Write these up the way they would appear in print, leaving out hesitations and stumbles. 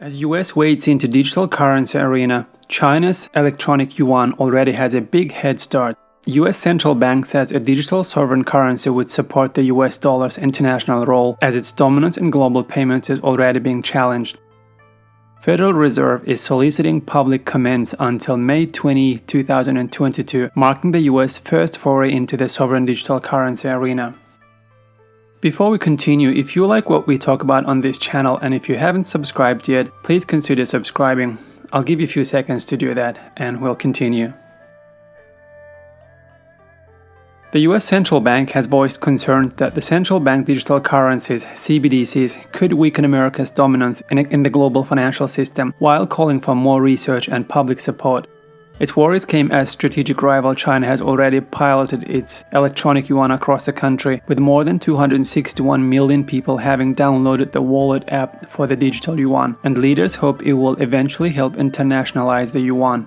As US wades into digital currency arena, China's electronic yuan already has a big head start. US central bank says a digital sovereign currency would support the US dollar's international role, as its dominance in global payments is already being challenged. Federal Reserve is soliciting public comments until May 20, 2022, marking the US first foray into the sovereign digital currency arena. Before we continue, if you like what we talk about on this channel and if you haven't subscribed yet, please consider subscribing. I'll give you a few seconds to do that and we'll continue. The US Central Bank has voiced concern that the central bank digital currencies, CBDCs, could weaken America's dominance in the global financial system, while calling for more research and public support. Its worries came as strategic rival China has already piloted its electronic yuan across the country, with more than 261 million people having downloaded the wallet app for the digital yuan, and leaders hope it will eventually help internationalize the yuan.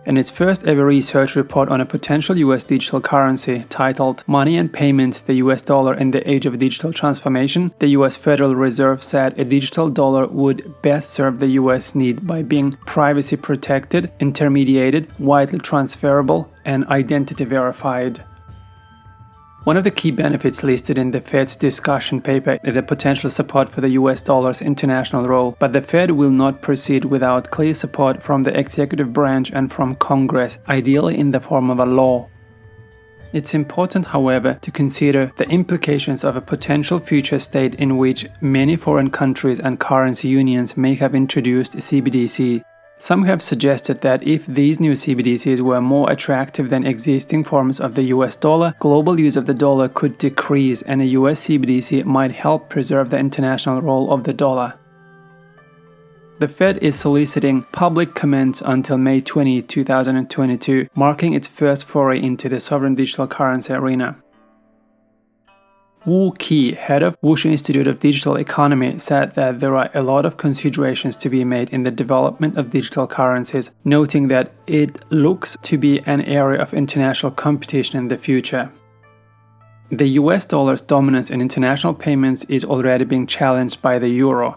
In its first ever research report on a potential US digital currency titled Money and Payments, the US Dollar in the Age of Digital Transformation, the US Federal Reserve said a digital dollar would best serve the US need by being privacy protected, intermediated, widely transferable, and identity verified. One of the key benefits listed in the Fed's discussion paper is the potential support for the US dollar's international role, but the Fed will not proceed without clear support from the executive branch and from Congress, ideally in the form of a law. It's important, however, to consider the implications of a potential future state in which many foreign countries and currency unions may have introduced CBDC. Some have suggested that if these new CBDCs were more attractive than existing forms of the US dollar, global use of the dollar could decrease and a US CBDC might help preserve the international role of the dollar. The Fed is soliciting public comments until May 20, 2022, marking its first foray into the sovereign digital currency arena. Wu Qi, head of Wuxi Institute of Digital Economy, said that there are a lot of considerations to be made in the development of digital currencies, noting that it looks to be an area of international competition in the future. The US dollar's dominance in international payments is already being challenged by the euro.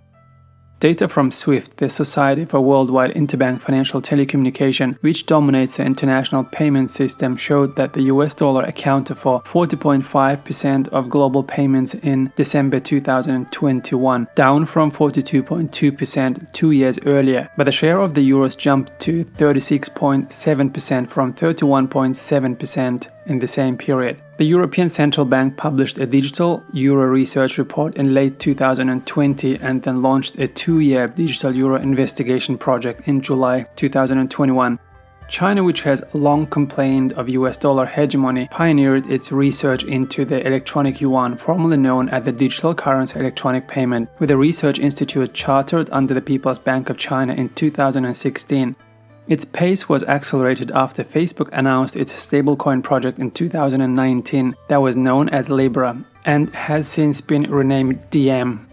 Data from SWIFT, the Society for Worldwide Interbank Financial Telecommunication, which dominates the international payment system, showed that the US dollar accounted for 40.5% of global payments in December 2021, down from 42.2% 2 years earlier, but the share of the euros jumped to 36.7% from 31.7% in the same period. The European Central Bank published a digital euro research report in late 2020 and then launched a 2-year digital euro investigation project in July 2021. China, which has long complained of US dollar hegemony, pioneered its research into the electronic yuan, formerly known as the digital currency electronic payment, with a research institute chartered under the People's Bank of China in 2016. Its pace was accelerated after Facebook announced its stablecoin project in 2019 that was known as Libra and has since been renamed Diem.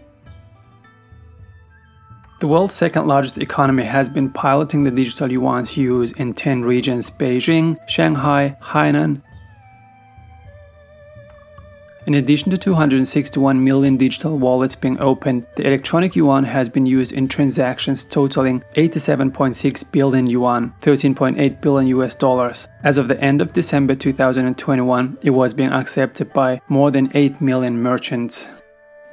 The world's second largest economy has been piloting the digital yuan's use in 10 regions: Beijing, Shanghai, Hainan. In addition to 261 million digital wallets being opened, the electronic yuan has been used in transactions totaling 87.6 billion yuan, $13.8 billion US dollars. As of the end of December 2021, it was being accepted by more than 8 million merchants.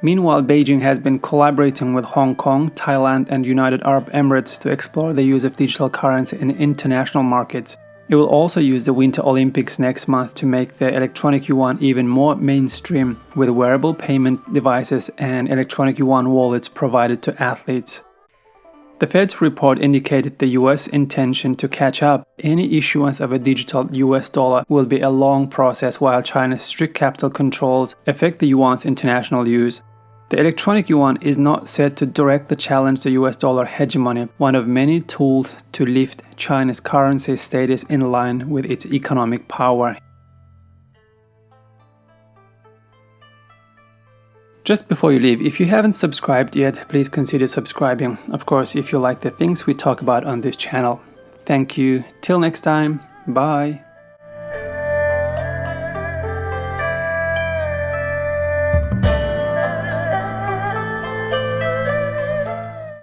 Meanwhile, Beijing has been collaborating with Hong Kong, Thailand, and United Arab Emirates to explore the use of digital currency in international markets. It will also use the Winter Olympics next month to make the electronic yuan even more mainstream, with wearable payment devices and electronic yuan wallets provided to athletes. The Fed's report indicated the US intention to catch up. Any issuance of a digital US dollar will be a long process, while China's strict capital controls affect the yuan's international use. The electronic yuan is not said to directly challenge the US dollar hegemony, one of many tools to lift China's currency status in line with its economic power. Just before you leave, if you haven't subscribed yet, please consider subscribing. Of course, if you like the things we talk about on this channel. Thank you. Till next time. Bye.